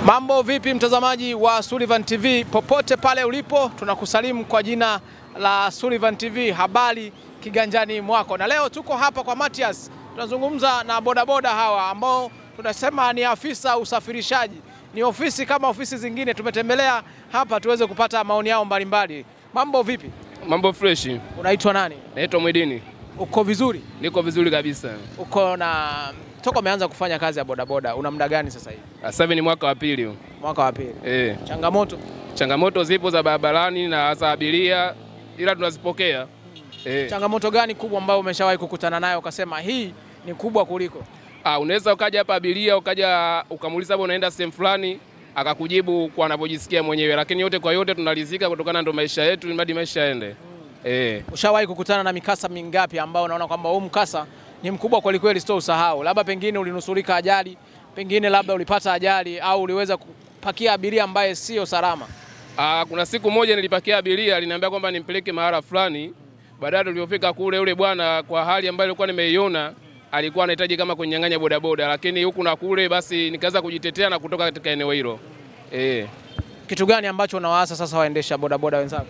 Mambo vipi mtazamaji wa Sullivan TV popote pale ulipo, tunakusalimu kwa jina la Sullivan TV, habari kiganjani mwako. Na leo tuko hapa kwa Mathias, tunazungumza na bodaboda hawa ambao tunasema ni afisa usafirishaji, ni ofisi kama ofisi zingine. Tumetembelea hapa tuweze kupata maoni yao mbalimbali. Mambo vipi? Mambo fresh. Unaitwa nani? Naitwa Mwidini. Uko vizuri? Niko vizuri kabisa. Uko na toka umeanza kufanya kazi ya bodaboda, una muda gani sasa hivi? Sasa ni mwaka wa pili. Mwaka wa pili. Changamoto? Changamoto zipo za barabarani na za abiria, ila tunazipokea. Changamoto gani kubwa ambayo umeshawahi kukutana nayo ukasema hii ni kubwa kuliko? Unaweza ukaja hapa abiria ukaja ukamuuliza hapo unaenda sehemu fulani akakujibu kwa anapojisikia mwenyewe, lakini yote kwa yote tunalizika kutokana ndo maisha yetu, ili maisha yaende. Ushawahi kukutana na mikasa mingapi ambao unaona kwamba huu mkasa ni mkubwa kweli kweli sio usahau? Labda pengine ulinusurika ajali, pengine labda ulipata ajali au uliweza kupakia abiria ambaye sio salama. Kuna siku moja nilipakia abiria, aliniambia kwamba nimpeleke mahala fulani. Baadaye tulipofika kule, yule bwana kwa hali ambayo nilikuwa nimeiona alikuwa anahitaji kama kunyang'anya bodaboda, lakini huku na kule basi nikaanza kujitetea na kutoka katika eneo hilo. Kitu gani ambacho unawaasa sasa waendesha bodaboda wenzako?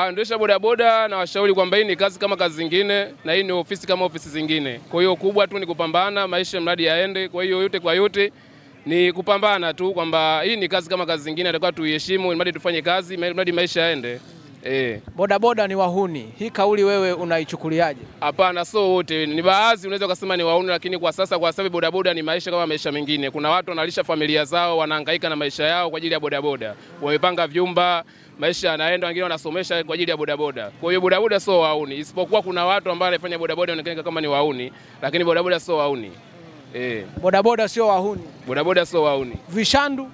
Endesha bodaboda na washauri kwamba hii ni kazi kama kazi zingine na hii ni ofisi kama ofisi zingine. Kwa hiyo kubwa tu ni kupambana, maisha mradi yaende. Kwa hiyo yote kwa yote ni kupambana tu, kwamba hii ni kazi kama kazi zingine, atakuwa tuiheshimu, mradi tufanye kazi, mradi maisha yaende. Bodaboda ni wahuni. Hii kauli wewe unaichukuliaje? Hapana, so wote. Ni baadhi unaweza kusema ni wahuni, lakini kwa sasa kwa sababu bodaboda ni maisha kama maisha mengine. Kuna watu wanalisha familia zao, wanahangaika na maisha yao kwa ajili ya bodaboda. Wamepanga vyumba, maisha yanaenda, wengine wanasomesha kwa ajili ya bodaboda. Kwa hiyo bodaboda sio wahuni. Isipokuwa kuna watu ambao wanafanya bodaboda wanaonekana kama ni wahuni, lakini bodaboda sio wahuni. Bodaboda sio wahuni. Bodaboda sio wahuni. Vishandu?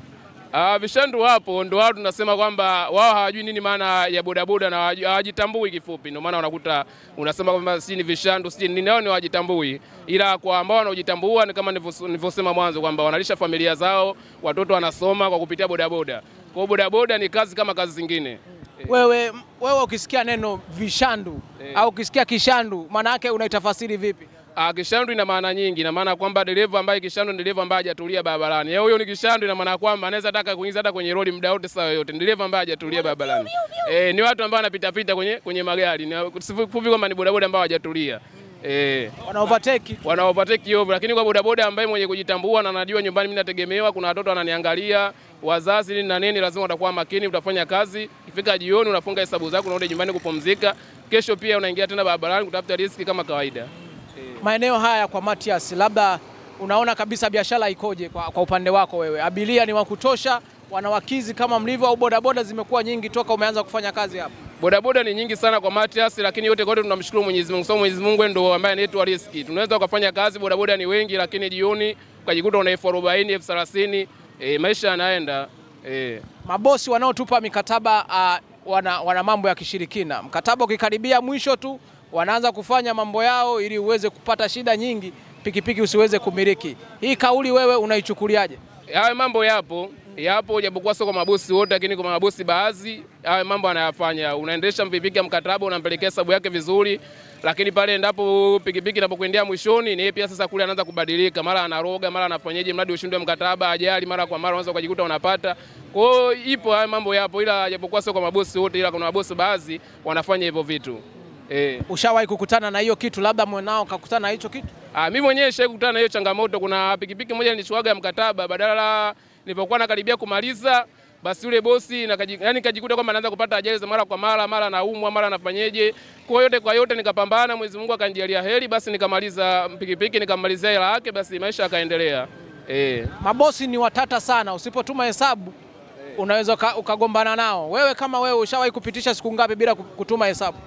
Vishandu wapo, ndo watu tunasema kwamba wao hawajui nini maana ya bodaboda na hawajitambui kifupi. Ndio maana unakuta unasema kwamba si ni vishandu, si nini, nao ni hawajitambui. Ila kwa ambao wanaojitambua ni kama nilivyosema mwanzo kwamba wanalisha familia zao, watoto wanasoma kwa kupitia bodaboda. Kwa hiyo bodaboda ni kazi kama kazi zingine. Wewe ukisikia neno vishandu au ukisikia kishandu, maana yake unaitafasiri vipi? Kishandu ina maana nyingi. Ina maana kwamba dereva ambaye kishandu ni dereva ambaye hajatulia barabarani. Huyo ni kishandu, ina maana kwamba anaweza taka kuingiza hata kwenye roli muda wote saa yote. Ni dereva ambaye hajatulia barabarani. Ni watu ambao wanapita pita kwenye magari. Ni fupi kwamba ni bodaboda ambao hajatulia. Wana overtake ovyo, lakini kwa bodaboda ambaye mwenye kujitambua na anajua nyumbani mimi nategemewa, kuna watoto wananiangalia, wazazi nini na nini, lazima utakuwa makini, utafanya kazi. Ikifika jioni unafunga hesabu zako, unarudi nyumbani kupumzika. Kesho pia unaingia tena barabarani kutafuta riziki kama kawaida. Maeneo haya kwa Mathias, labda unaona kabisa biashara ikoje kwa upande wako wewe? Abiria ni wa kutosha, wanawakizi kama mlivyo, au bodaboda zimekuwa nyingi toka umeanza kufanya kazi hapa? Bodaboda ni nyingi sana kwa Mathias, lakini yote kwa yote tunamshukuru Mwenyezi Mungu. Sababu Mwenyezi Mungu ndio ambaye anaitwa riziki. Tunaweza kufanya kazi, bodaboda ni wengi, lakini jioni ukajikuta una 40,000, 30,000, maisha yanaenda. Mabosi wanaotupa mikataba wana mambo ya kishirikina. Mkataba ukikaribia mwisho tu wanaanza kufanya mambo yao ili uweze kupata shida nyingi, pikipiki usiweze kumiliki. Hii kauli wewe unaichukuliaje? Hayo mambo yapo japokuwa sio kwa mabosi wote, lakini kwa mabosi baadhi hayo mambo anayafanya. Unaendesha pikipiki ya mkataba, unampelekea hesabu yake vizuri, lakini pale endapo pikipiki inapokuendea mwishoni, ni pia sasa kule anaanza kubadilika, mara anaroga, mara anafanyaje, mradi ushindwe mkataba, ajali mara kwa mara unaweza kujikuta unapata. Kwa hiyo ipo hayo mambo yapo, ila japokuwa sio kwa mabosi wote, ila kuna mabosi baadhi wanafanya hivyo vitu. Ushawahi kukutana na hiyo kitu, labda mwenao kakutana na hicho kitu? Mimi mwenyewe shakutana na hiyo changamoto. Kuna pikipiki moja nilichuaga mkataba, badala nilipokuwa nakaribia kumaliza, basi yule bosi kajikuta kwamba anaanza kupata ajali za mara kwa mara anaumwa, mara anafanyeje. Kwa yote nikapambana, Mwenyezi Mungu akanijalia heri, basi nikamaliza pikipiki, nikamalizia hela yake, basi maisha yakaendelea. Mabosi ni watata sana, usipotuma hesabu unaweza ukagombana nao. Wewe kama wewe ushawahi kupitisha siku ngapi bila kutuma hesabu?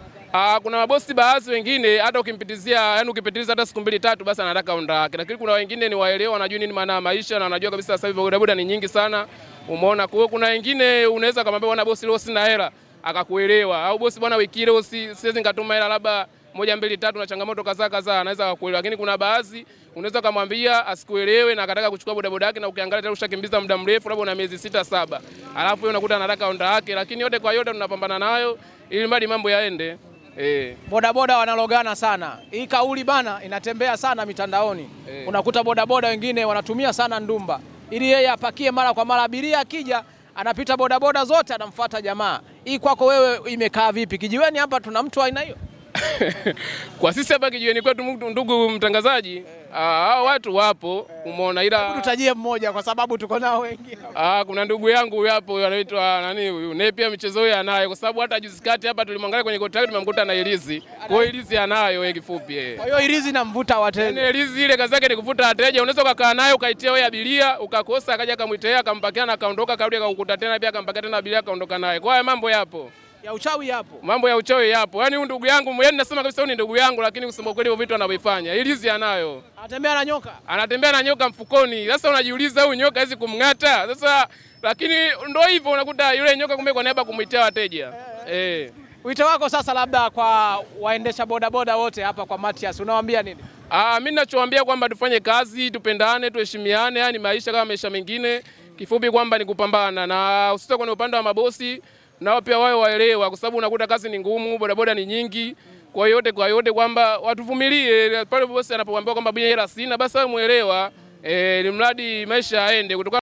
Kuna mabosi baadhi wengine hata ukipitiliza hata siku 2 3 basi anataka ondake. Lakini kuna wengine ni waelewa, wanajua nini maana ya maisha na wanajua kabisa sasa hivi bodaboda ni nyingi sana. Umeona, kwa hiyo kuna wengine unaweza kumwambia bwana bosi leo sina hela, akakuelewa. Au bosi bwana wiki leo siwezi nikatuma hela, labda 1 2 3 na changamoto kadhaa anaweza akakuelewa. Lakini kuna baadhi unaweza kumwambia asikuelewe na akataka kuchukua bodaboda yake, na ukiangalia tayari ushakimbiza muda mrefu, labda una miezi 6 7. Alafu wewe unakuta anataka onda yake, lakini yote kwa yote tunapambana nayo ili mradi mambo yaende. Bodaboda wanalogana sana. Hii kauli bana inatembea sana mitandaoni. Unakuta bodaboda wengine wanatumia sana ndumba. ili yeye apakie mara kwa mara. Abiria akija anapita bodaboda zote anamfuata jamaa. Hii kwako wewe imekaa vipi? Kijiweni hapa tuna mtu aina hiyo? Kwa sisi hapa kijiweni kwetu, ndugu mtangazaji, hao watu wapo, umeona, ila tutajie mmoja kwa sababu tuko nao wengi. Kuna ndugu yangu huyu hapo anaitwa nani huyu, naye pia michezo hiyo anayo, kwa sababu hata juzi kati hapa tulimwangalia kwenye kota yetu tumemkuta na ilizi. Kwa hiyo ilizi anayo yeye kifupi. Kwa hiyo ilizi inamvuta wateja. Ilizi ile kazi yake ni kuvuta wateja. Unaweza kukaa nayo ukaitia wewe abiria, ukakosa akaja akamwitea akampakia na akaondoka, karudi akakukuta tena pia akampakia tena abiria akaondoka naye. Kwa hiyo mambo yapo. Ya uchawi yapo. Mambo ya uchawi yapo. Yaani huyu ndugu yangu, yaani nasema kabisa huyu ni ndugu yangu, lakini kusema kweli hivyo vitu anavyofanya. Ilizi anayo. Anatembea na nyoka. Anatembea na nyoka mfukoni. Sasa unajiuliza huyu nyoka hizi kumng'ata. Sasa lakini ndio hivyo unakuta yule nyoka kumbe kwa niaba kumwitia wateja. Wito wako sasa labda kwa waendesha bodaboda wote hapa kwa Matias, unawaambia nini? Mimi ninachowaambia kwamba tufanye kazi, tupendane, tuheshimiane, yani maisha kama maisha mengine. Kifupi kwamba ni kupambana, na hususan kwenye upande wa mabosi nao pia wao waelewa, kwa sababu unakuta kazi ni ngumu, bodaboda ni nyingi. Kwa yote kwamba watuvumilie, pale bosi anapokuambia kwamba bila hela sina, basi wewe muelewa, ni mradi maisha yaende kutoka